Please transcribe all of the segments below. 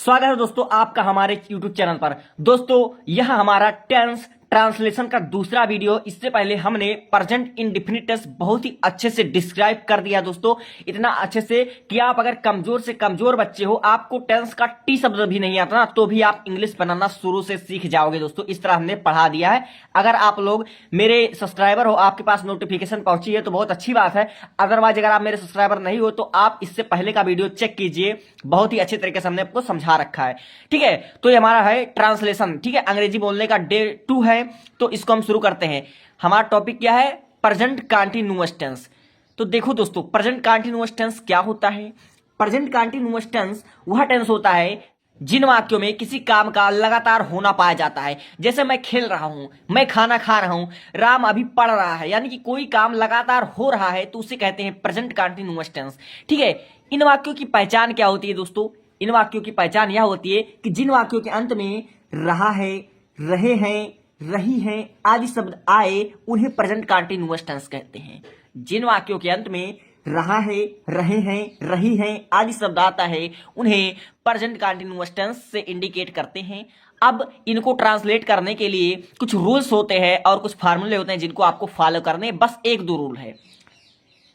स्वागत है दोस्तों आपका हमारे YouTube चैनल पर। दोस्तों यह हमारा टेंस ट्रांसलेशन का दूसरा वीडियो। इससे पहले हमने प्रेजेंट इंडेफिनिट टेंस बहुत ही अच्छे से डिस्क्राइब कर दिया दोस्तों, इतना अच्छे से कि आप अगर कमजोर से कमजोर बच्चे हो, आपको टेंस का टी शब्द भी नहीं आता ना, तो भी आप इंग्लिश बनाना शुरू से सीख जाओगे दोस्तों। इस तरह हमने पढ़ा दिया है। अगर आप लोग मेरे सब्सक्राइबर हो, आपके पास नोटिफिकेशन पहुंची है तो बहुत अच्छी बात है। अदरवाइज अगर आप मेरे सब्सक्राइबर नहीं हो तो आप इससे पहले का वीडियो चेक कीजिए, बहुत ही अच्छे तरीके से हमने आपको समझा रखा है। ठीक है, तो ये हमारा है ट्रांसलेशन। ठीक है, अंग्रेजी बोलने का डे 2 है, तो इसको हम शुरू करते हैं। हमारा टॉपिक क्या है? Present continuous tense. तो देखो दोस्तों, प्रेजेंट कंटीन्यूअस टेंस क्या होता है? प्रेजेंट कंटीन्यूअस टेंस वह टेंस होता है जिन वाक्यों में किसी काम का लगातार होना पाया जाता है। जैसे मैं खेल रहा हूं, मैं खाना खा रहा हूं, राम अभी पढ़ रहा है, यानी कि कोई काम लगातार हो रहा है, तो उसे कहते हैं प्रेजेंट कंटीन्यूअस टेंस। ठीक है, इन वाक्यों की पहचान क्या होती है दोस्तों? इन वाक्यों की पहचान यह होती है कि जिन वाक्यों के अंत में रहा है, रहे हैं, रही हैं आदि शब्द आए, उन्हें प्रेजेंट कंटीन्यूअस टेंस कहते हैं। जिन वाक्यों के अंत में रहा है, रहे हैं, रही हैं आदि शब्द आता है, उन्हें प्रेजेंट कंटीन्यूअस टेंस से इंडिकेट करते हैं। अब इनको ट्रांसलेट करने के लिए कुछ रूल्स होते हैं और कुछ फार्मूले होते हैं जिनको आपको फॉलो करने, बस 1-2 रूल है।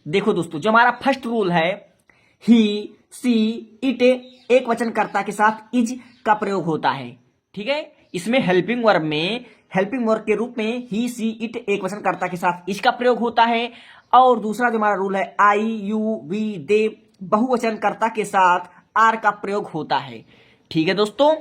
देखो दोस्तों, जो हमारा फर्स्ट रूल है, ही, सी, इट एक वचनकर्ता के साथ इज का प्रयोग होता है। ठीक है, इसमें हेल्पिंग वर्ब के रूप में ही, सी, इट एक वचनकर्ता के साथ इज का प्रयोग होता है। और दूसरा जो हमारा रूल है, आई, यू, वी, दे बहुवचनकर्ता के साथ आर का प्रयोग होता है। ठीक है दोस्तों,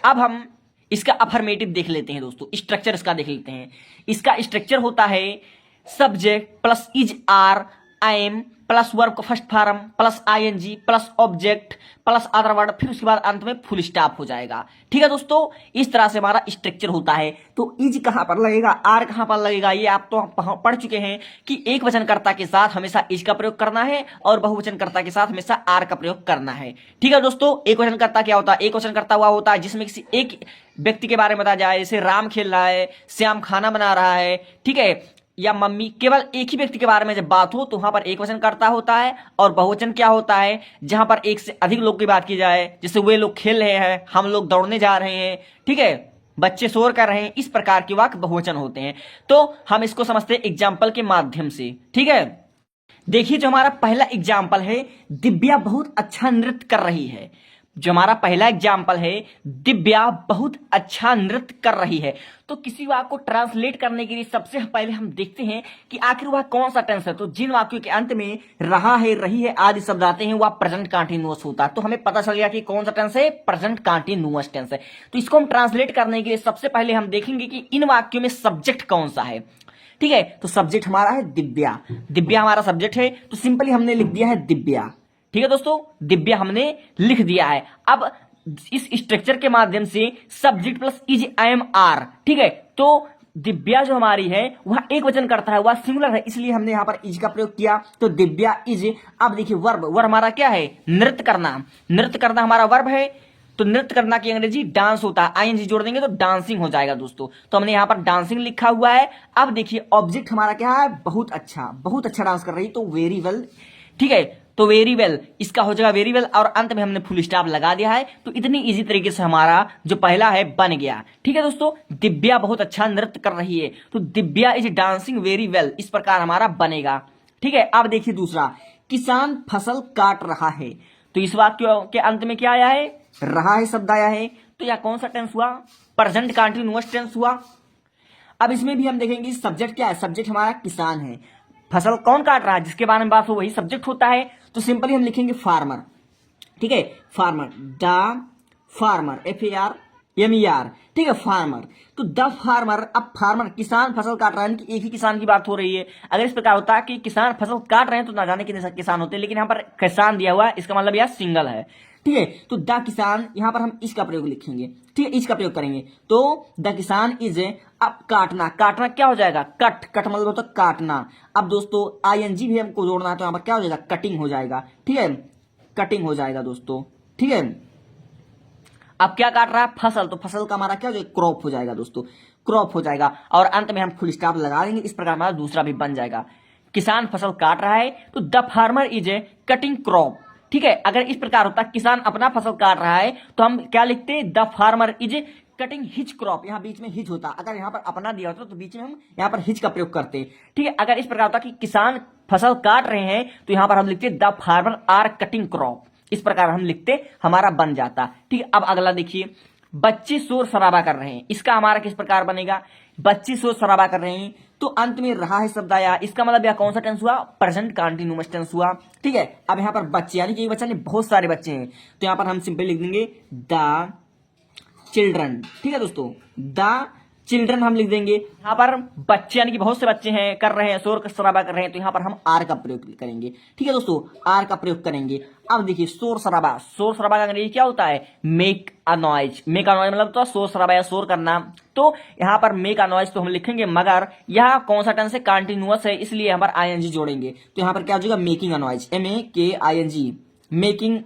अब हम इसका अफर्मेटिव देख लेते हैं दोस्तों, स्ट्रक्चर इसका देख लेते हैं। इसका स्ट्रक्चर होता है subject plus is, are, I am plus verb का first form plus ING plus object plus other word, फिर उसके बाद अंत में फुल स्टॉप हो जाएगा। ठीक है दोस्तों, इस तरह से हमारा स्ट्रक्चर होता है। तो इज कहां पर लगेगा, आर कहां पर लगेगा, ये आप तो पढ़ चुके हैं कि एक वचनकर्ता के साथ हमेशा इज का प्रयोग करना है और बहुवचनकर्ता के साथ हमेशा आर का प्रयोग करना है। ठीक है दोस्तों, एक वचनकर्ता क्या होता है? एक वचनकर्ता हुआ होता है जिसमें किसी एक व्यक्ति के बारे में बताया जाए, जैसे राम खेल रहा है, श्याम खाना बना रहा है, ठीक है, या मम्मी, केवल एक ही व्यक्ति के बारे में जब बात हो तो वहां पर एक वचनकर्ता होता है। और बहुवचन क्या होता है? जहां पर एक से अधिक लोग की बात की जाए, जैसे वे लोग खेल रहे हैं, हम लोग दौड़ने जा रहे हैं, ठीक है, बच्चे शोर कर रहे हैं, इस प्रकार के वाक्य बहुवचन होते हैं। तो हम इसको समझते हैं एग्जाम्पल के माध्यम से। ठीक है, देखिए जो हमारा पहला एग्जाम्पल है, दिव्या बहुत अच्छा नृत्य कर रही है। जो हमारा पहला एग्जाम्पल है, दिव्या बहुत अच्छा नृत्य कर रही है। तो किसी वाक्य को ट्रांसलेट करने के लिए सबसे पहले हम देखते हैं कि आखिर वह कौन सा टेंस है। तो जिन वाक्यों के अंत में रहा है, रही है आदि शब्द आते हैं, वह प्रेजेंट कंटीन्यूअस होता है। तो हमें पता चल गया कि कौन सा टेंस है, प्रेजेंट कंटीन्यूअस टेंस है। तो इसको हम ट्रांसलेट करने के लिए सबसे पहले हम देखेंगे कि इन वाक्यों में सब्जेक्ट कौन सा है। ठीक है, तो सब्जेक्ट हमारा है दिव्या। दिव्या हमारा सब्जेक्ट है, तो सिंपली हमने लिख दिया है दिव्या। ठीक है दोस्तों, दिव्या हमने लिख दिया है। अब इस स्ट्रक्चर के माध्यम से subject plus is, I am, are, ठीक है, तो दिव्या जो हमारी है वह एक वचन करता है, वह सिंगुलर है, इसलिए हमने यहां पर इज का प्रयोग किया। तो दिव्या इज। अब देखिए वर्ब हमारा क्या है? नृत्य करना। नृत्य करना हमारा वर्ब है, तो नृत्य करना की अंग्रेजी डांस होता है, आईएनजी जोड़ देंगे तो डांसिंग हो जाएगा दोस्तों। तो हमने यहां पर डांसिंग लिखा हुआ है। अब देखिए ऑब्जेक्ट हमारा क्या है? बहुत अच्छा डांस कर रही, तो वेरी वेल। ठीक है, तो वेरी वेल इसका हो जाएगा वेरी वेल, और अंत में हमने फुल स्टॉप लगा दिया है। तो इतनी इजी तरीके से हमारा जो पहला है बन गया। ठीक है दोस्तों, दिव्या बहुत अच्छा नृत्य कर रही है, तो Divya is dancing very well, इस प्रकार हमारा बनेगा। ठीक है, अब देखिए दूसरा, किसान फसल काट रहा है। तो इस वाक्य के अंत में क्या आया है? रहा है शब्द आया है। तो यह कौन सा टेंस हुआ? प्रेजेंट कंटीन्यूअस टेंस हुआ। अब इसमें भी हम देखेंगे सब्जेक्ट क्या है। सब्जेक्ट हमारा किसान है। फसल कौन काट रहा है, जिसके बारे में बात हो वही सब्जेक्ट होता है। तो सिंपली हम लिखेंगे फार्मर। ठीक है, फार्मर, द फार्मर, FARMER, ठीक है, फार्मर। तो द फार्मर, अब फार्मर किसान फसल काट रहा है, कि एक ही किसान की बात हो रही है। अगर इस प्रकार होता है कि किसान फसल काट रहे हैं तो ना जाने कितने किसान होते हैं, लेकिन यहाँ पर किसान दिया हुआ है, इसका मतलब यह सिंगल है। ठीक है, तो द किसान, यहां पर हम इसका प्रयोग लिखेंगे। ठीक है, इसका प्रयोग करेंगे, तो द किसान इज। अब काटना क्या हो जाएगा? कट मतलब होता है काटना। अब दोस्तों आईएनजी भी हमको जोड़ना है, तो यहां पर क्या हो जाएगा? कटिंग हो जाएगा। ठीक है, कटिंग हो जाएगा दोस्तों। ठीक है, अब क्या काट रहा है? फसल, तो फसल का हमारा क्या हो जाएगा? क्रॉप हो जाएगा दोस्तों, क्रॉप हो जाएगा, और अंत में हम फुल स्टॉप लगा देंगे। इस प्रकार हमारा दूसरा भी बन जाएगा। किसान फसल काट रहा है, तो the farmer is a cutting crop. ठीक है, अगर इस प्रकार होता किसान अपना फसल काट रहा है तो हम क्या लिखते, the farmer is cutting his crop, यहाँ बीच में हिज होता, अगर यहाँ पर अपना दिया होता तो बीच में हम यहाँ पर हिज का प्रयोग करते। ठीक है, अगर इस प्रकार होता कि किसान फसल काट रहे हैं तो यहाँ पर हम लिखते the farmer are cutting crop, इस प्रकार हम लिखते, हमारा बन जाता। ठीक है, अब अगला देखिए, बच्चे शोर शराबा कर रहे हैं, इसका हमारा किस प्रकार बनेगा, बच्चे शोर शराबा कर रहे हैं तो अंत में रहा है शब्द आया, इसका मतलब यह कौन सा टेंस हुआ, प्रेजेंट कंटीन्यूअस टेंस हुआ। ठीक है, अब यहाँ पर बच्चे यानी कि बच्चा नहीं बहुत सारे बच्चे हैं तो यहाँ पर हम सिंपल लिख देंगे द चिल्ड्रन। ठीक है दोस्तों, द चिल्ड्रन हम लिख देंगे, यहाँ पर बच्चे यानी कि बहुत से बच्चे हैं कर रहे हैं, शोर शराबा कर रहे हैं तो यहाँ पर हम आर का प्रयोग करेंगे। ठीक है दोस्तों, आर का प्रयोग करेंगे। अब देखिए शोर शराबा, शोर शराबा का अंग्रेजी क्या होता है, make a noise, make a noise मतलब तो शोर शराबा या शोर करना, तो यहाँ पर मेक अ नॉइज तो हम लिखेंगे, मगर यह कौन सा टेंस है, कंटिन्यूअस है, इसलिए यहाँ पर आईएनजी जोड़ेंगे तो यहाँ पर क्या हो जाएगा, making a noise, MEKING, making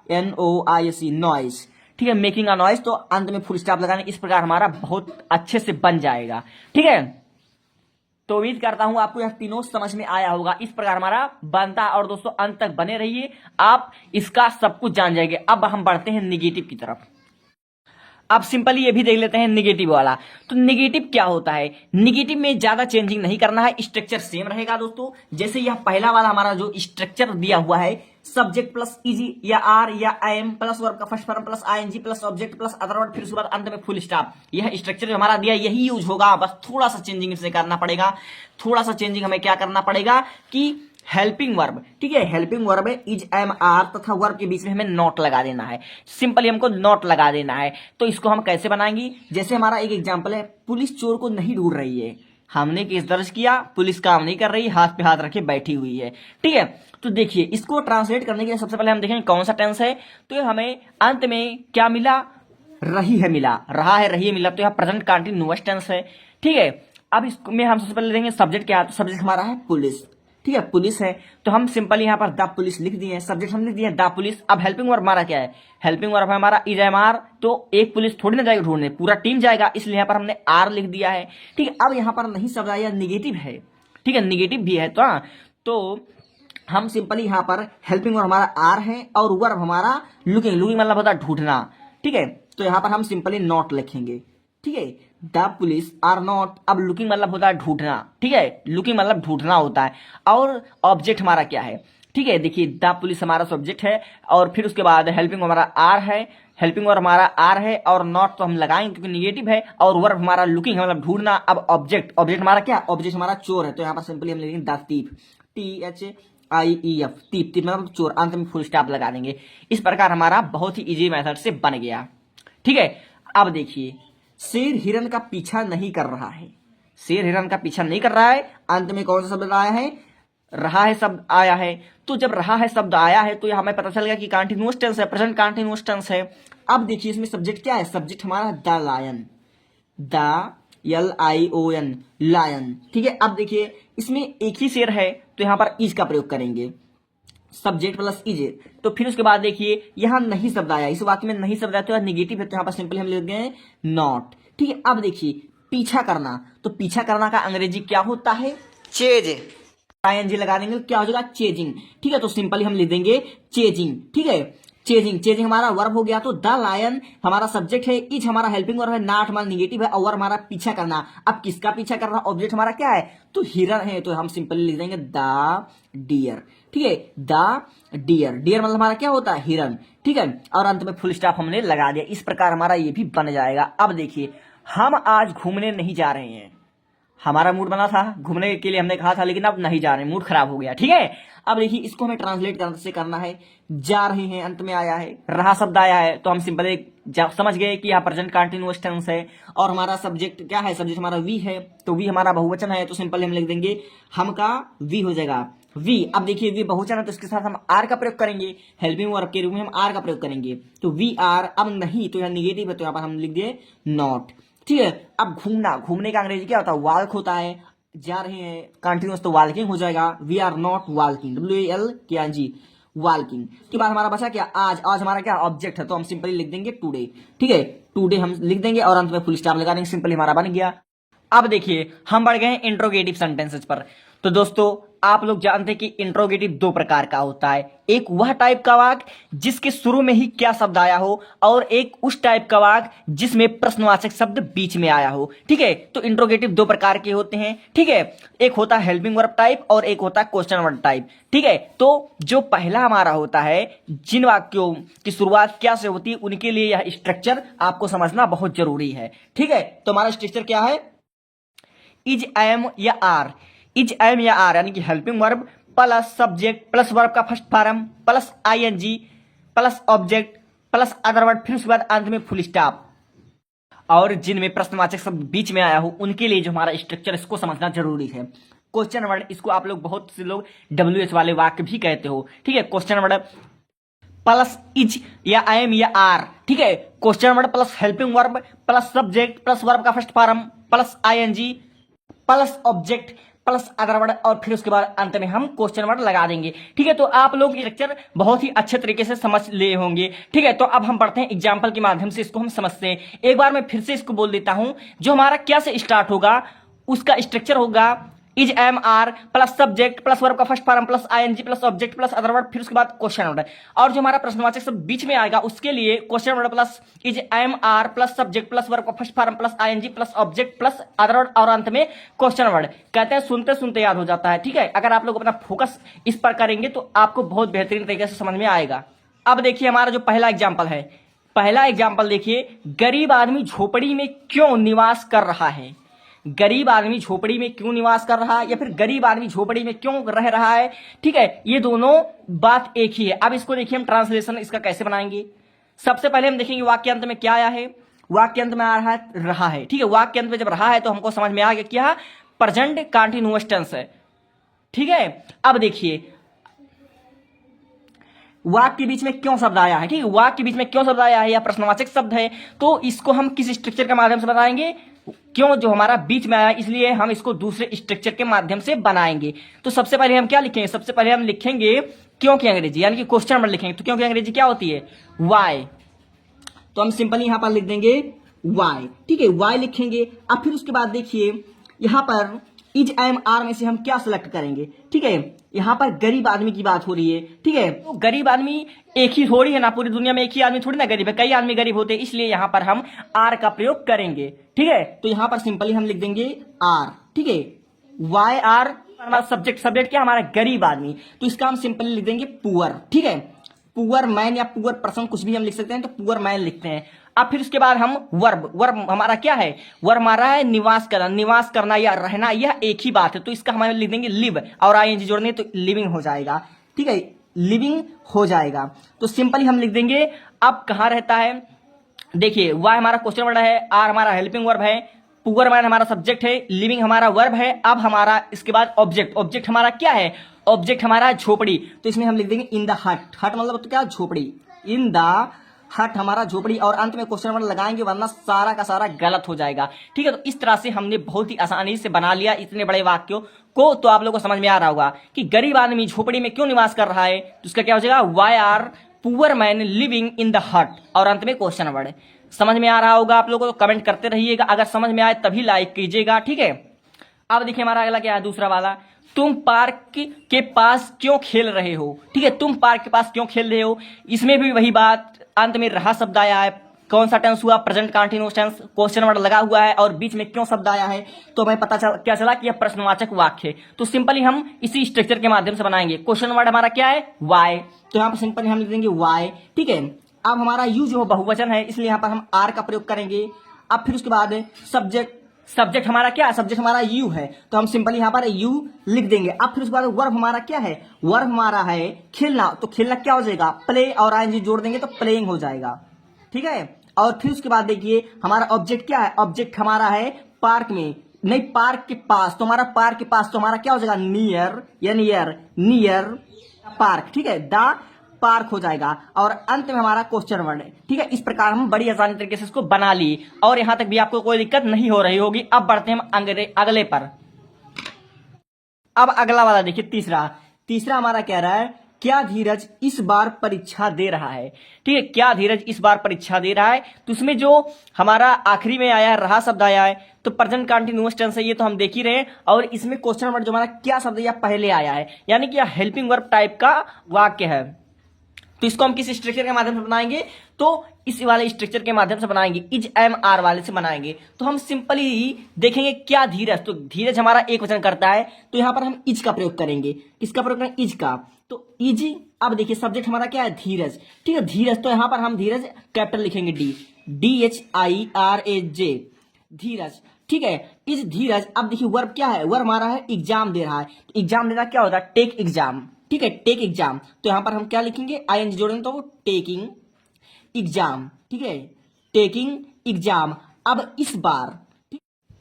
NOISE noise. ठीक है, मेकिंग अ नॉइज तो अंत में फुल स्टॉप लगाने, इस प्रकार हमारा बहुत अच्छे से बन जाएगा। ठीक है, तो उम्मीद करता हूं आपको यह तीनों समझ में आया होगा, इस प्रकार हमारा बनता। और दोस्तों अंत तक बने रहिए, आप इसका सब कुछ जान जाएंगे। अब हम बढ़ते हैं निगेटिव की तरफ। अब सिंपली ये भी देख लेते हैं निगेटिव वाला। तो निगेटिव क्या होता है, निगेटिव में ज्यादा चेंजिंग नहीं करना है, स्ट्रक्चर सेम रहेगा दोस्तों। जैसे यह पहला वाला हमारा जो स्ट्रक्चर दिया हुआ है, सब्जेक्ट प्लस इजी या आर या एम प्लस वर्ब का first form plus ING plus object plus other word, फिर उसके बाद अंत में फुल स्टॉप, यह स्ट्रक्चर जो हमारा दिया यही यूज होगा। बस थोड़ा सा चेंजिंग इसे करना पड़ेगा, थोड़ा सा चेंजिंग हमें क्या करना पड़ेगा कि हेल्पिंग वर्ब, ठीक है, हेल्पिंग वर्ब है इज एम आर तथा वर्ब के बीच में हमें नॉट लगा देना है, सिंपली हमको नॉट लगा देना है। तो इसको हम कैसे बनाएंगे, जैसे हमारा एक एग्जांपल है, पुलिस चोर को नहीं ढूंढ रही है, हमने केस दर्ज किया, पुलिस काम नहीं कर रही, हाथ पे हाथ रखे बैठी हुई है। ठीक है, तो देखिए इसको ट्रांसलेट करने के लिए सबसे पहले हम देखेंगे कौन सा टेंस है, तो हमें अंत में क्या मिला, रही है मिला, रहा है रही है मिला, तो यह प्रेजेंट कंटीन्यूअस टेंस है। ठीक है, अब इसमें हम सबसे पहले देखेंगे सब्जेक्ट क्या है, तो सब्जेक्ट हमारा है पुलिस। ठीक है, पुलिस है तो हम सिंपली यहाँ पर द पुलिस लिख दिए हैं, सब्जेक्ट हम लिख दिए द पुलिस। अब हेल्पिंग वर्ब हमारा क्या है, हेल्पिंग वर्ब हमारा इज एम आर, तो एक पुलिस थोड़ी ना जाएगी ढूंढने, पूरा टीम जाएगा, इसलिए यहाँ पर हमने आर लिख दिया है। ठीक है, अब यहाँ पर नहीं शब्द आया, निगेटिव है, ठीक है, निगेटिव भी है तो हाँ, तो हम सिंपली यहाँ पर हेल्पिंग वर्ब हमारा आर है और वर्ब हमारा लुकिंग, लुकिंग मतलब होता है ढूंढना। ठीक है, तो यहाँ पर हम सिंपली नॉट लिखेंगे। ठीक है, द पुलिस आर नॉट, अब लुकिंग मतलब होता है ढूंढना। ठीक है, लुकिंग मतलब ढूंढना होता है, और ऑब्जेक्ट हमारा क्या है, ठीक है, देखिए द पुलिस हमारा सब्जेक्ट है और फिर उसके बाद हेल्पिंग हमारा आर है, हेल्पिंग वर्ब हमारा आर है और नॉट तो हम लगाएंगे क्योंकि निगेटिव है, और वर्ब हमारा लुकिंग है मतलब ढूंढना। अब ऑब्जेक्ट, ऑब्जेक्ट हमारा क्या, ऑब्जेक्ट हमारा चोर है, तो यहाँ पर सिंपली हम लिखेंगे द थीफ, THIEF, तीप, तीप मतलब चोर, अंत में फुल स्टॉप लगा देंगे। इस प्रकार हमारा बहुत ही इजी मेथड से बन गया। ठीक है, अब देखिए शेर हिरन का पीछा नहीं कर रहा है, शेर हिरन का पीछा नहीं कर रहा है, अंत में कौन सा शब्द आया है, रहा है शब्द आया है। तो जब रहा है शब्द आया है तो यह हमें पता चल गया कि कंटीन्यूअस टेंस है, प्रेजेंट कंटीन्यूअस टेंस है। अब देखिए इसमें सब्जेक्ट क्या है, सब्जेक्ट हमारा the lion, the LION lion. ठीक है, अब देखिए इसमें एक ही शेर है तो यहां पर इज का प्रयोग करेंगे, सब्जेक्ट प्लस इज, तो फिर उसके बाद देखिए यहां नहीं शब्द आया, इस वाक्य में नहीं शब्द आया तो यह निगेटिव है, तो यहां पर सिंपली हम लिख गए नॉट। ठीक है, अब देखिए पीछा करना, तो पीछा करना का अंग्रेजी क्या होता है, चेज, ING लगा देंगे क्या हो जाएगा, चेजिंग। ठीक है, तो सिंपली हम लिख देंगे चेजिंग। ठीक है, चेजिंग, चेजिंग हमारा वर्ब हो गया, तो द लायन हमारा सब्जेक्ट है, इज हमारा हेल्पिंग वर्ब है, नॉट हमारा निगेटिव है और वर्ब हमारा पीछा करना। अब किसका पीछा कर रहा, ऑब्जेक्ट हमारा क्या है, तो हिरन है, तो हम सिंपली लिख देंगे द डियर। ठीक है, द डियर, डियर मतलब हमारा क्या होता है, हिरन। ठीक है, और अंत में फुल स्टॉप हमने लगा दिया, इस प्रकार हमारा ये भी बन जाएगा। अब देखिए हम आज घूमने नहीं जा रहे हैं, हमारा मूड बना था घूमने के लिए, हमने कहा था, लेकिन अब नहीं जा रहे, मूड खराब हो गया। ठीक है, अब देखिए इसको हमें ट्रांसलेट से करना है, जा रहे हैं अंत में आया है, रहा शब्द आया है, तो हम सिंपल समझ गए कि यहाँ प्रेजेंट कंटीन्यूअस टेंस है, और हमारा सब्जेक्ट क्या है, सब्जेक्ट हमारा वी है, तो वी हमारा बहुवचन है, तो सिंपल हम लिख देंगे हम का वी हो जाएगा वी। अब देखिए वी बहुवचन है तो इसके साथ हम आर का प्रयोग करेंगे, हेल्पिंग वर्ब के रूप में हम आर का प्रयोग करेंगे, तो वी आर। अब नहीं तो यहाँ निगेटिव है तो यहाँ पर हम लिख दिए नॉट। ठीक है, अब घूमना, घूमने का अंग्रेजी क्या होता है, वॉक होता है, जा रहे हैं कंटिन्यूअस तो वॉकिंग हो जाएगा, we are not walking, WALKING walking. के बाद हमारा बचा क्या, आज, आज हमारा क्या ऑब्जेक्ट है, तो हम सिंपली लिख देंगे टुडे। ठीक है, टुडे हम लिख देंगे और अंत में फुल स्टॉप लगा देंगे, सिंपली हमारा बन गया। अब देखिए हम बढ़ गए इंट्रोगेटिव सेंटेंसेस पर। तो दोस्तों आप लोग जानते हैं कि इंट्रोगेटिव दो प्रकार का होता है, एक वह टाइप का वाक्य जिसके शुरू में ही क्या शब्द आया हो, और एक उस टाइप का वाक्य जिसमें प्रश्नवाचक शब्द बीच में आया हो। ठीक है, तो इंट्रोगेटिव दो प्रकार के होते हैं। ठीक है, एक होता है हेल्पिंग वर्ब टाइप और एक होता है क्वेश्चन वर्ब टाइप। ठीक है, तो जो पहला हमारा होता है, जिन वाक्यों की शुरुआत क्या से होती है उनके लिए यह स्ट्रक्चर आपको समझना बहुत जरूरी है। ठीक है, तो हमारा स्ट्रक्चर क्या है, इज, एम या आर। इज, एम या आर यानी कि helping verb plus subject plus verb का first form plus ING plus object plus other word, फिर उसके बाद अंत में फुल स्टॉप, और जिनमें प्रश्नवाचक शब्द बीच में आया हो उनके लिए जो हमारा स्ट्रक्चर, इसको समझना जरूरी है। क्वेश्चन वर्ड, इसको आप लोग बहुत से लोग WH वाले वाक्य भी कहते हो। ठीक है, क्वेश्चन वर्ड प्लस इज या एम या आर। ठीक है, question word plus helping verb plus subject plus verb का first form plus ING plus object plus other word, और फिर उसके बाद अंत में हम क्वेश्चन वर्ड लगा देंगे। ठीक है, तो आप लोग ये लेक्चर बहुत ही अच्छे तरीके से समझ ले होंगे। ठीक है, तो अब हम पढ़ते हैं एग्जाम्पल के माध्यम से, इसको हम समझते हैं। एक बार मैं फिर से इसको बोल देता हूं, जो हमारा क्या से स्टार्ट होगा, उसका स्ट्रक्चर होगा is, am, are plus subject plus verb का first form plus ING plus object plus other word, फिर उसके बाद क्वेश्चन वर्ड, और जो हमारा प्रश्नवाचक सब बीच में आएगा उसके लिए question word plus is, am, are plus subject plus verb का first form plus ING plus object plus other word, और अंत में क्वेश्चन वर्ड। कहते हैं सुनते सुनते याद हो जाता है। ठीक है, अगर आप लोग अपना फोकस इस पर करेंगे तो आपको बहुत बेहतरीन तरीके से समझ में आएगा। अब देखिए हमारा जो पहला एग्जाम्पल है, पहला एग्जाम्पल देखिए, गरीब आदमी झोपड़ी में क्यों निवास कर रहा है। गरीब आदमी झोपड़ी में क्यों निवास कर रहा है, या फिर गरीब आदमी झोपड़ी में क्यों रह रहा है। ठीक है, ये दोनों बात एक ही है। अब इसको देखिए हम ट्रांसलेशन इसका कैसे बनाएंगे। सबसे पहले हम देखेंगे वाक्यांत में क्या आया है। वाक्यांत में आ रहा है। ठीक है, वाक्यांत में जब रहा है तो हमको समझ में आ गया क्या प्रेजेंट कंटीन्यूअस टेंस है। ठीक है, अब देखिए वाक्य के बीच में क्यों शब्द आया है। ठीक है, वाक्य के बीच में क्यों शब्द आया है, या प्रश्नवाचक शब्द है, तो इसको हम किस स्ट्रक्चर के माध्यम से बताएंगे, क्यों जो हमारा बीच में आया, इसलिए हम इसको दूसरे स्ट्रक्चर के माध्यम से बनाएंगे। तो सबसे पहले हम क्या लिखेंगे, सबसे पहले हम लिखेंगे क्यों की अंग्रेजी, यानी कि क्वेश्चन वर्ड लिखेंगे। तो क्यों की अंग्रेजी क्या होती है, वाई। तो हम सिंपली यहां पर लिख देंगे वाई। ठीक है, वाई लिखेंगे। अब फिर उसके बाद देखिए यहां पर इज, एम, आर में से हम क्या सिलेक्ट करेंगे। ठीक है, यहां पर गरीब आदमी की बात हो रही है। ठीक है, तो गरीब आदमी एक ही थोड़ी है ना, पूरी दुनिया में एक ही आदमी थोड़ी ना गरीब है, कई आदमी गरीब होते हैं, इसलिए यहां पर हम आर का प्रयोग करेंगे। ठीक है, तो यहां पर सिंपली हम लिख देंगे आर। ठीक है, वाई आर हमारा सब्जेक्ट क्या हमारा गरीब आदमी, तो इसका हम सिंपली लिख देंगे पुअर। ठीक है, पुअर मैन या पुअर पर्सन कुछ भी हम लिख सकते हैं, तो पुअर मैन लिखते हैं। अब फिर उसके बाद हम वर्ब हमारा क्या है, वर्ब हमारा है निवास करना। निवास करना या रहना यह एक ही बात है, तो इसका हम लिख देंगे लिव, और आईएनजी जोड़ने तो लिविंग हो जाएगा। ठीक है, लिविंग हो जाएगा। तो सिंपली हम लिख देंगे अब कहां रहता है। देखिए वाई हमारा क्वेश्चन वर्ड है, आर हमारा हेल्पिंग वर्ब है, पुअर मैन हमारा सब्जेक्ट है, लिविंग हमारा वर्ब है। अब हमारा इसके बाद ऑब्जेक्ट हमारा क्या है, ऑब्जेक्ट हमारा झोपड़ी, तो इसमें हम लिख देंगे इन द हट। हट मतलब तो क्या, झोपड़ी। इन द हट हमारा झोपड़ी, और अंत में क्वेश्चन वर्ड लगाएंगे वरना सारा का सारा गलत हो जाएगा। ठीक है, तो इस तरह से हमने बहुत ही आसानी से बना लिया इतने बड़े वाक्यों को। तो आप लोगों को समझ में आ रहा होगा कि गरीब आदमी झोपड़ी में क्यों निवास कर रहा है, तो उसका क्या हो जाएगा, why are poor man living in the hut, और अंत में क्वेश्चन वर्ड। समझ में आ रहा होगा आप लोगों को, तो कमेंट करते रहिएगा, अगर समझ में आए तभी लाइक कीजिएगा। ठीक है, अब देखिए हमारा अगला क्या है, दूसरा वाला, तुम पार्क के पास क्यों खेल रहे हो। ठीक है, तुम पार्क के पास क्यों खेल रहे हो, इसमें भी वही बात, अंत में रहा शब्द आया है, कौन सा टेंस हुआ, present continuous tense, question word लगा हुआ है, और बीच में क्यों शब्द आया है, तो हमें पता क्या चला कि यह प्रश्नवाचक वाक्य है। तो सिंपली हम इसी स्ट्रक्चर के माध्यम से बनाएंगे। क्वेश्चन वर्ड हमारा क्या है, वाई, तो यहाँ पर सिंपली हम लिख देंगे वाई। ठीक है, अब हमारा यू जो बहुवचन है, इसलिए यहाँ पर हम आर का प्रयोग करेंगे। अब फिर उसके बाद सब्जेक्ट हमारा क्या है, सब्जेक्ट हमारा यू है, तो हम सिंपली यहाँ पर यू लिख देंगे। अब फिर उसके बाद वर्ब हमारा क्या है, वर्ब हमारा है खेलना, तो खेलना क्या हो जाएगा, प्ले, और आईएनजी जोड़ देंगे तो प्लेइंग हो जाएगा। ठीक है, और फिर उसके बाद देखिए हमारा ऑब्जेक्ट क्या है, ऑब्जेक्ट हमारा है पार्क में, नहीं पार्क के पास, तो हमारा पार्क के पास तो हमारा क्या हो जाएगा, नियर या नियर पार्क। ठीक है, द पार्क हो जाएगा, और अंत में हमारा क्वेश्चन वर्ड है। ठीक है, इस प्रकार हम बड़ी आसानी तरीके से इसको बना लिए, और यहां तक भी आपको कोई दिक्कत नहीं हो रही होगी। अब बढ़ते हैं हम अगले पर। अब अगला वाला देखिए, तीसरा हमारा कह रहा है क्या धीरज इस बार परीक्षा दे रहा है। ठीक है, क्या धीरज इस बार परीक्षा दे रहा है। तो उसमें जो हमारा आखिरी में आया है रहा शब्द आया है, तो प्रेजेंट कंटीन्यूअस टेंस है, ये तो हम देख ही रहे हैं। और इसमें क्वेश्चन नंबर जो हमारा क्या शब्द है, यह पहले आया है, यानी कि यह हेल्पिंग वर्ब टाइप का वाक्य है। तो इसको हम किस स्ट्रक्चर के माध्यम से बनाएंगे, तो इस वाले स्ट्रक्चर के माध्यम से बनाएंगे, इज एम आर वाले से बनाएंगे। तो हम सिंपली देखेंगे क्या धीरज, तो धीरज हमारा एक वचन करता है, तो यहां पर हम इज का प्रयोग करेंगे। किसका प्रयोग करेंगे, इज का। तो इज, अब देखिए सब्जेक्ट हमारा क्या है, धीरज। ठीक है, धीरज, तो यहां पर हम धीरज कैपिटल लिखेंगे, DHIRAJ, धीरज। ठीक है, इज धीरज। अब देखिए वर्ब क्या है, वर्ब हमारा है एग्जाम दे रहा है। तो एग्जाम देना क्या होता है, टेक एग्जाम। ठीक है, टेक एग्जाम। तो यहां पर हम क्या लिखेंगे, ING जोड़ेंगे तो टेकिंग एग्जाम। ठीक है, टेकिंग एग्जाम। अब इस बार,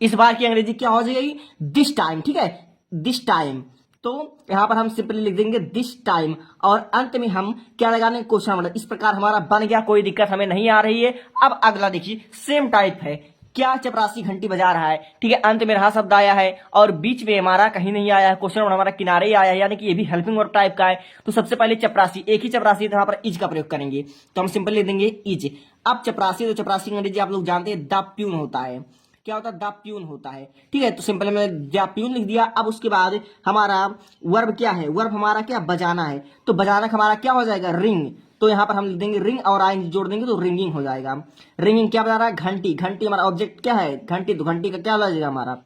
इस बार की अंग्रेजी क्या हो जाएगी, दिस टाइम। ठीक है, दिस टाइम। तो यहां पर हम सिंपली लिख देंगे दिस टाइम, और अंत में हम क्या लगाने, क्वेश्चन मार्क। इस प्रकार हमारा बन गया, कोई दिक्कत हमें नहीं आ रही है। अब अगला देखिए, सेम टाइप है, क्या चपरासी घंटी बजा रहा है। ठीक है, अंत में रहा शब्द आया है और बीच में हमारा कहीं नहीं आया है, क्वेश्चन हमारा किनारे ही आया है, यानी कि ये भी हेल्पिंग वर्ब टाइप का है। तो सबसे पहले चपरासी, एक ही चपरासी है, तो यहाँ पर इज का प्रयोग करेंगे। तो हम सिंपल लिख देंगे इज। अब चपरासी, तो चपरासी अंग्रेजी आप लोग जानते हैं द प्यून होता है। क्या होता है, द प्यून होता है। ठीक है, तो सिंपल में द प्यून लिख दिया। अब उसके बाद हमारा वर्ब क्या है, वर्ब हमारा क्या, बजाना है। तो बजाना हमारा क्या हो जाएगा, रिंग। तो यहां पर हम लिख देंगे रिंग और आई जोड़ देंगे तो रिंगिंग हो जाएगा। रिंगिंग क्या बजा रहा है, घंटी। घंटी हमारा ऑब्जेक्ट क्या है, घंटी। तो घंटी का क्या हो जाएगा हमारा,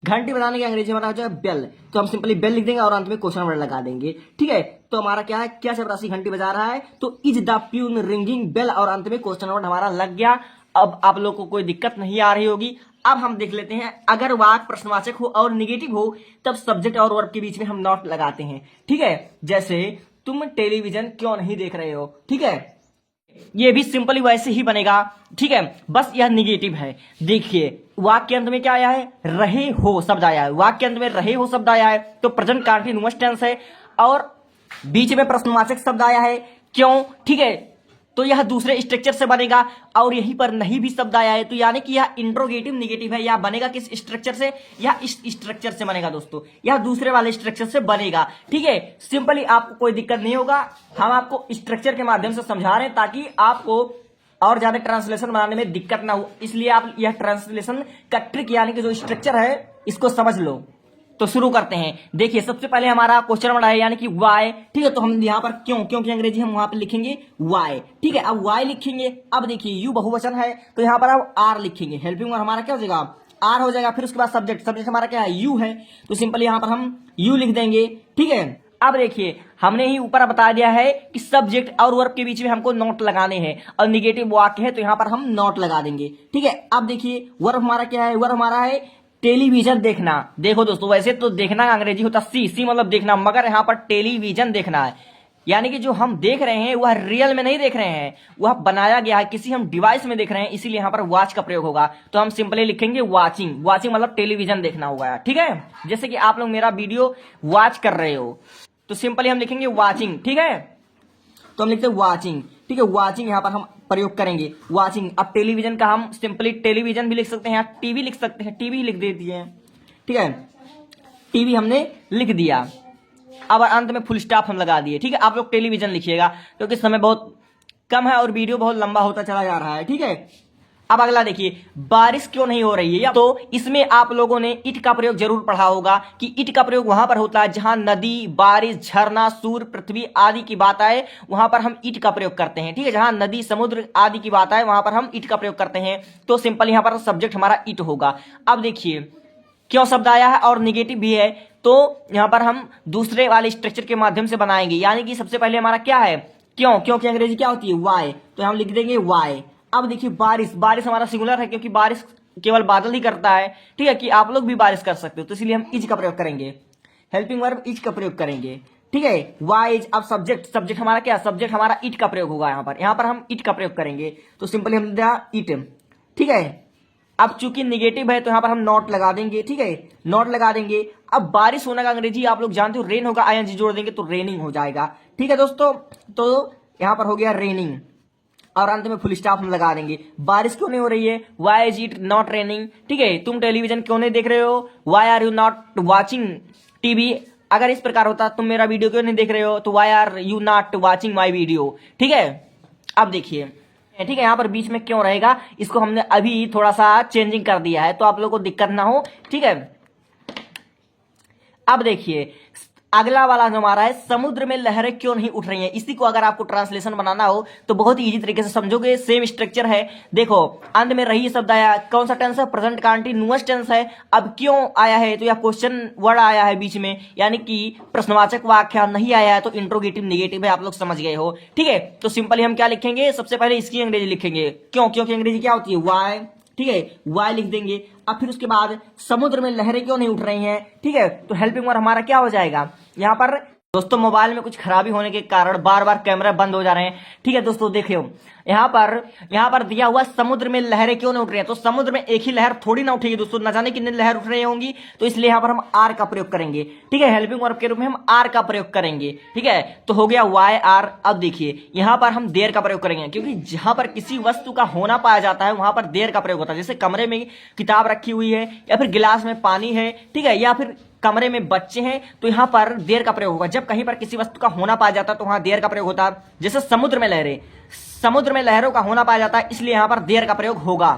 घंटी बजाने की अंग्रेजी हमारा हो जाएगा बेल। तो हम सिंपली बेल लिख देंगे और अंत में क्वेश्चन वर्ड लगा देंगे। ठीक है, तो हमारा क्या है, क्या चपरासी घंटी बजा रहा है, तो is the peon ringing bell, और अंत में क्वेश्चन वर्ड हमारा लग गया। अब आप लोग को कोई दिक्कत नहीं आ रही होगी। अब हम देख लेते हैं, अगर वाक्य प्रश्नवाचक हो और निगेटिव हो तब सब्जेक्ट और वर्ब के बीच में हम नॉट लगाते हैं। ठीक है, जैसे तुम टेलीविजन क्यों नहीं देख रहे हो। ठीक है, ये भी सिंपली वैसे ही बनेगा। ठीक है, बस यह निगेटिव है। देखिए वाक्य अंत में क्या आया है, रहे हो शब्द आया है। वाक्य अंत में रहे हो शब्द आया है, तो प्रेजेंट कंटीन्यूअस टेंस है, और बीच में प्रश्नवाचक शब्द आया है क्यों। ठीक है, तो यह दूसरे स्ट्रक्चर से बनेगा, और यहीं पर नहीं भी शब्द आया है, तो यानी कि यह इंट्रोगेटिव निगेटिव है। यह बनेगा किस स्ट्रक्चर से, यह इस स्ट्रक्चर से बनेगा दोस्तों, यह दूसरे वाले स्ट्रक्चर से बनेगा। ठीक है, सिंपली आपको कोई दिक्कत नहीं होगा, हम आपको स्ट्रक्चर के माध्यम से समझा रहे हैं ताकि आपको और ज्यादा ट्रांसलेशन बनाने में दिक्कत ना हो। इसलिए आप यह ट्रांसलेशन का ट्रिक यानी कि जो स्ट्रक्चर है इसको समझ लो। तो शुरू करते हैं। देखिए सबसे पहले हमारा क्वेश्चन वर्ड है यानी कि वाई। ठीक है, तो हम यहाँ पर क्यों, क्योंकि अंग्रेजी हम वहां पर लिखेंगे वाई। ठीक है, अब वाई लिखेंगे। अब देखिए यू बहुवचन है, तो यहाँ पर अब आर लिखेंगे। हेल्पिंग वर्ड हमारा क्या हो जाएगा, आर हो जाएगा। फिर उसके बाद सब्जेक्ट, सब्जेक्ट हमारा क्या है, यू है, तो सिंपल यहाँ पर हम यू लिख देंगे। ठीक है, अब देखिए हमने ही ऊपर बता दिया है कि सब्जेक्ट और वर्ब के बीच में हमको नॉट लगाने हैं, और निगेटिव वाक्य है तो यहाँ पर हम नॉट लगा देंगे। ठीक है, अब देखिए वर्ब हमारा क्या है, वर्ब हमारा है टेलीविजन देखना। देखो दोस्तों, वैसे तो देखना का अंग्रेजी होता सी, सी मतलब देखना, मगर यहाँ पर टेलीविजन देखना है, यानी कि जो हम देख रहे हैं वह रियल में नहीं देख रहे हैं, वह बनाया गया है, किसी हम डिवाइस में देख रहे हैं, इसीलिए यहाँ पर वॉच का प्रयोग होगा। तो हम सिंपली लिखेंगे वाचिंग। वाचिंग मतलब टेलीविजन देखना होगा। ठीक है, जैसे कि आप लोग मेरा वीडियो वॉच कर रहे हो, तो सिंपली हम लिखेंगे वाचिंग। ठीक है, तो हम लिखते हैं वाचिंग। ठीक है, वाचिंग यहाँ पर हम प्रयोग करेंगे, वाचिंग। अब टेलीविजन का हम सिंपली टेलीविजन भी लिख सकते हैं, टीवी लिख सकते हैं, टीवी लिख देती है। ठीक है, टीवी हमने लिख दिया। अब अंत में फुल स्टॉप हम लगा दिए। ठीक है, आप लोग टेलीविजन लिखिएगा क्योंकि समय बहुत कम है और वीडियो बहुत लंबा होता चला जा रहा है। ठीक है, अब अगला देखिए, बारिश क्यों नहीं हो रही है। तो इसमें आप लोगों ने इट का प्रयोग जरूर पढ़ा होगा कि इट का प्रयोग वहां पर होता है जहां नदी, बारिश, झरना, सूर्य, पृथ्वी आदि की बात आए, वहां पर हम इट का प्रयोग करते हैं। ठीक है, जहां नदी, समुद्र आदि की बात आए वहां पर हम इट का प्रयोग करते हैं। तो सिंपल यहां पर सब्जेक्ट हमारा इट होगा। अब देखिए क्यों शब्द आया है और निगेटिव भी है, तो यहां पर हम दूसरे वाले स्ट्रक्चर के माध्यम से बनाएंगे, यानी कि सबसे पहले हमारा क्या है, क्यों। क्यों की अंग्रेजी क्या होती है, वाई, तो हम लिख देंगे वाई। अब देखिए बारिश, बारिश हमारा सिंगुलर है क्योंकि बारिश केवल बादल ही करता है। ठीक है, कि आप लोग भी बारिश कर सकते हो, तो इसलिए हम इज का प्रयोग करेंगे, हेल्पिंग वर्ब इज का प्रयोग करेंगे। ठीक है, वाइज। अब सब्जेक्ट, सब्जेक्ट हमारा क्या, सब्जेक्ट हमारा इट का प्रयोग होगा। यहाँ पर हम इट का प्रयोग करेंगे, तो सिंपली हम दिया इट। ठीक है, अब चूंकि निगेटिव है तो यहाँ पर हम नॉट लगा देंगे। ठीक है, नॉट लगा देंगे। अब बारिश होने का अंग्रेजी आप लोग जानते हो रेन होगा, आईएनजी जोड़ देंगे तो रेनिंग हो जाएगा। ठीक है दोस्तों, तो यहाँ पर हो गया रेनिंग, और अंत में फुल स्टॉप हम लगा देंगे। बारिश क्यों नहीं हो रही है, why is it not raining. ठीक है, तुम टेलीविजन क्यों नहीं देख रहे हो, why are you not watching TV. अगर इस प्रकार होता तुम मेरा वीडियो क्यों नहीं देख रहे हो, तो why are you not watching my video. ठीक है, अब देखिए, ठीक है, यहाँ पर बीच में क्यों रहेगा, इसको हमने अभी थोड़ा सा चेंजिंग कर दिया है तो आप लोगों को दिक्कत ना हो। ठीक है, अब देखिए अगला वाला जो हमारा है, समुद्र में लहरें क्यों नहीं उठ रही हैं। इसी को अगर आपको ट्रांसलेशन बनाना हो तो बहुत ही इजी तरीके से समझोगे। सेम स्ट्रक्चर है, देखो अंत में रही शब्द आया, कौन सा टेंस है, प्रेजेंट कंटीन्यूअस टेंस है। अब क्यों आया है, तो यह क्वेश्चन वर्ड आया है बीच में, यानी कि प्रश्नवाचक वाक्य नहीं आया है तो इंट्रोगेटिव नेगेटिव है, आप लोग समझ गए हो। ठीक है, तो सिंपली हम क्या लिखेंगे, सबसे पहले इसकी अंग्रेजी लिखेंगे, क्यों, क्योंकि अंग्रेजी क्या होती है, वाई। ठीक है, वाई लिख देंगे। अब फिर उसके बाद समुद्र में लहरें क्यों नहीं उठ रही हैं। ठीक है, तो हेल्पिंग वर्ब हमारा क्या हो जाएगा, यहाँ पर दोस्तों मोबाइल में कुछ खराबी होने के कारण बार बार कैमरा बंद हो जा रहे हैं। ठीक है दोस्तों, देखियो यहाँ पर दिया हुआ समुद्र में लहरें क्यों नहीं उठ रही हैं, तो समुद्र में एक ही लहर थोड़ी ना उठेगी दोस्तों, न जाने कितनी लहर उठ रही होंगी, तो इसलिए यहाँ पर हम आर का प्रयोग करेंगे। ठीक है, हेल्पिंग वर्ब के रूप में हम आर का प्रयोग करेंगे। ठीक है, तो हो गया वाई आर। अब देखिए यहाँ पर हम देर का प्रयोग करेंगे, क्योंकि जहां पर किसी वस्तु का होना पाया जाता है वहां पर देर का प्रयोग होता है। जैसे कमरे में किताब रखी हुई है, या फिर गिलास में पानी है, ठीक है, या फिर कमरे में बच्चे हैं, तो यहां पर देर का प्रयोग होगा। जब कहीं पर किसी वस्तु का होना पाया जाता है तो वहां देर का प्रयोग होता है। जैसे समुद्र में लहरें, समुद्र में लहरों का होना पाया जाता है, इसलिए यहां पर देर का प्रयोग होगा।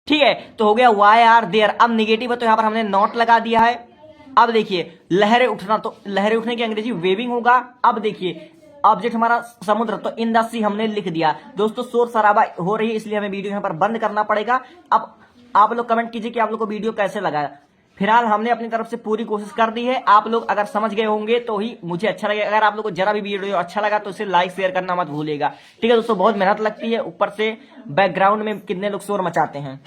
ठीक है, तो हो गया वाई आर देर। अब निगेटिव है तो यहां पर हमने नॉट लगा दिया है। अब देखिए लहरें उठना, तो लहरें उठने की अंग्रेजी वेविंग होगा। अब देखिए ऑब्जेक्ट हमारा समुद्र, तो इन द सी हमने लिख दिया। दोस्तों शोर शराबा हो रही है इसलिए हमें वीडियो यहां पर बंद करना पड़ेगा। अब आप लोग कमेंट कीजिए कि आप लोग को वीडियो कैसे लगा। फिलहाल हमने अपनी तरफ से पूरी कोशिश कर दी है, आप लोग अगर समझ गए होंगे तो ही मुझे अच्छा लगेगा। अगर आप लोग को जरा भी वीडियो अच्छा लगा तो इसे लाइक शेयर करना मत भूलिएगा। ठीक है दोस्तों, बहुत मेहनत लगती है, ऊपर से बैकग्राउंड में कितने लोग शोर मचाते हैं।